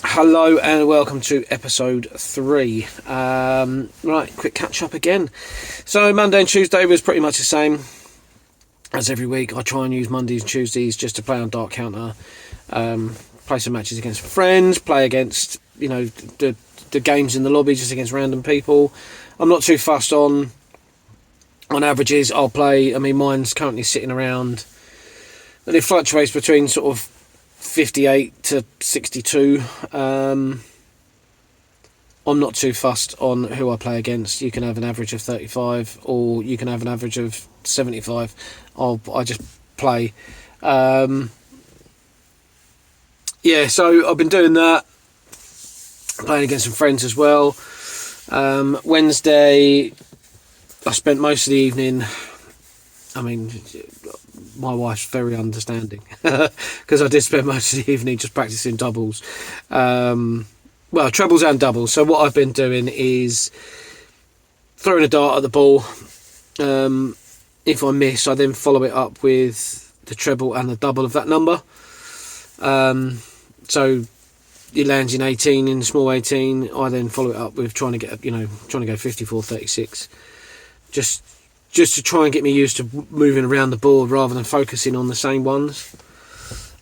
Hello and welcome to episode 3. Right, quick catch up again. So Monday and Tuesday was pretty much the same as every week. I try and use Mondays and Tuesdays just to play on Dark Counter, play some matches against friends, play against the games in the lobby just against random people. I'm not too fussed on averages. I'll play. I mean, mine's currently sitting around, and it fluctuates between sort of 58 to 62. I'm not too fussed on who I play against. You can have an average of 35 or you can have an average of 75. I just play. So I've been doing that, playing against some friends as well. Wednesday I spent most of the evening, I mean, my wife's very understanding because I did spend most of the evening just practicing doubles. Trebles and doubles. So what I've been doing is throwing a dart at the ball. If I miss, I then follow it up with the treble and the double of that number. So it lands in 18, in small 18. I then follow it up with trying to go 54, 36. Just to try and get me used to moving around the board rather than focusing on the same ones.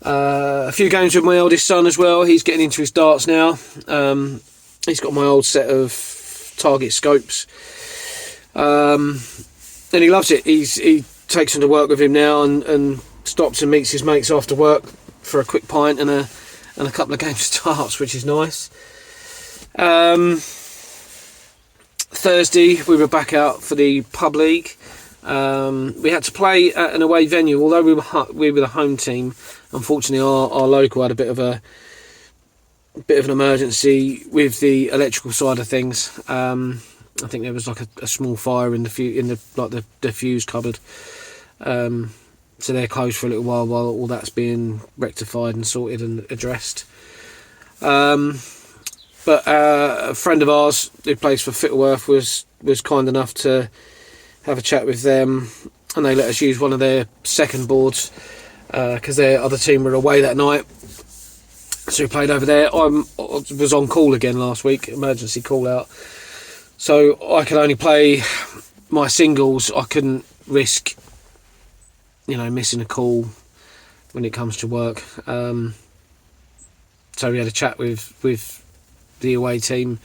A few games with my eldest son as well. He's getting into his darts now. He's got my old set of target scopes. And he loves it. He takes them to work with him now and stops and meets his mates after work for a quick pint and a couple of games of darts, which is nice. Thursday we were back out for the pub league. We had to play at an away venue, although we were the home team. Unfortunately, our local had a bit of an emergency with the electrical side of things. I think there was like a small fire in the fuse cupboard. So they're closed for a little while all that's being rectified and sorted and addressed. But a friend of ours who plays for Fittleworth was kind enough to have a chat with them, and they let us use one of their second boards because their other team were away that night. So we played over there. I was on call again last week, emergency call out. So I could only play my singles. I couldn't risk, missing a call when it comes to work. So we had a chat with the away team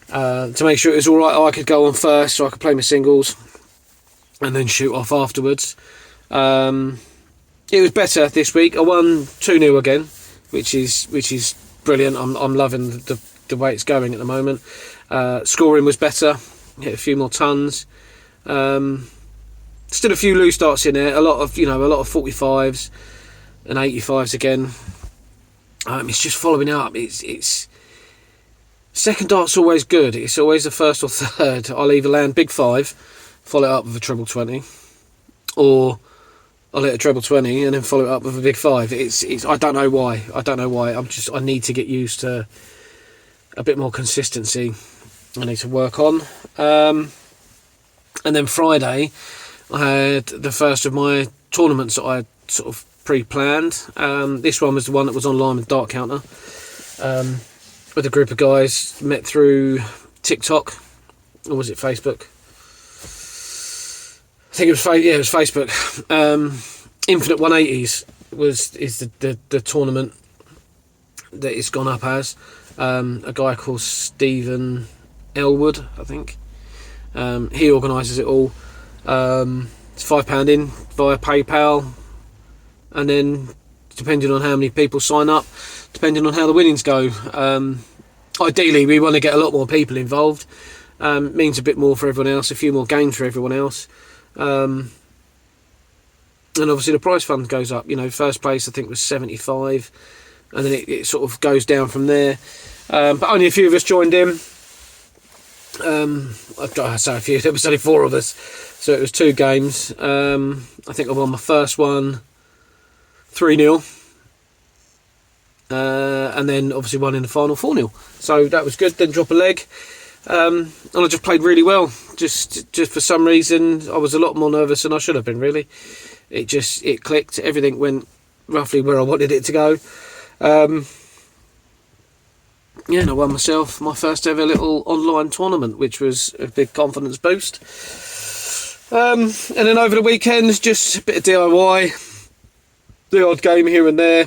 to make sure it was all right. I could go on first, so I could play my singles and then shoot off afterwards. It was better this week. I won 2-0 again, which is brilliant. I'm loving the way it's going at the moment. Scoring was better. Hit a few more tons. Still a few loose darts in there. A lot of 45s and 85s again. It's just following up. It's second dart's always good. It's always the first or third. I'll either land big 5, follow it up with a treble 20, or I'll hit a treble 20 and then follow it up with a big 5. It's I don't know why. I need to get used to a bit more consistency. I need to work on. And then Friday, I had the first of my tournaments that I sort of pre-planned. This one was the one that was online with Dark Counter. With a group of guys met through TikTok, or was it Facebook? I think it was Facebook. Infinite 180s is the tournament that it's gone up as. A guy called Stephen Elwood, I think. He organises it all. It's £5 in via PayPal, and then depending on how many people sign up, depending on how the winnings go. Ideally, we want to get a lot more people involved. Means a bit more for everyone else, a few more games for everyone else. And obviously the prize fund goes up. First place I think was 75, and then it sort of goes down from there. But only a few of us joined in. I say a few, there was only 4 of us, so it was 2 games. I think I won my first one 3-0. And then obviously won in the final 4-0. So that was good. Then drop a leg. And I just played really well. Just for some reason, I was a lot more nervous than I should have been, really. It clicked. Everything went roughly where I wanted it to go. yeah, and I won myself my first ever little online tournament, which was a big confidence boost. And then over the weekend, just a bit of DIY, the odd game here and there.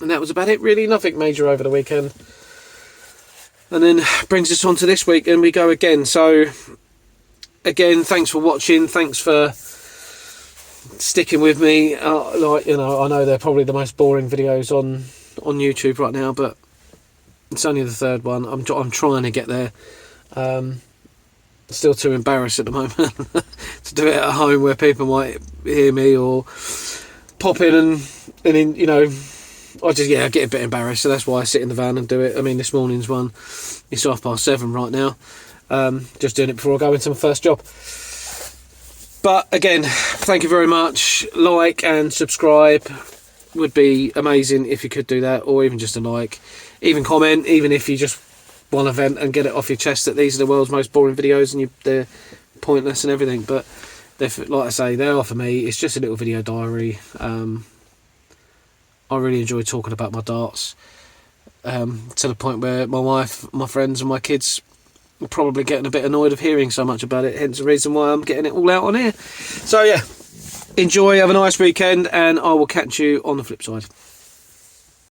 And that was about it, really. Nothing major over the weekend. And then brings us on to this week, and we go again. So, again, thanks for watching. Thanks for sticking with me. Like, you know, I know they're probably the most boring videos on YouTube right now, but it's only the third one. I'm trying to get there. Still too embarrassed at the moment to do it at home where people might hear me or pop in and you know, I get a bit embarrassed, so that's why I sit in the van and do it. I mean, this morning's one, it's 7:30 right now. Just doing it before I go into my first job. But again, thank you very much. Like and subscribe would be amazing if you could do that, or even just a like. Even comment, even if you just want to vent and get it off your chest that these are the world's most boring videos and they're pointless and everything. But like I say, they are for me. It's just a little video diary. I really enjoy talking about my darts, to the point where my wife, my friends and my kids are probably getting a bit annoyed of hearing so much about it, hence the reason why I'm getting it all out on here. So yeah, enjoy, have a nice weekend, and I will catch you on the flip side.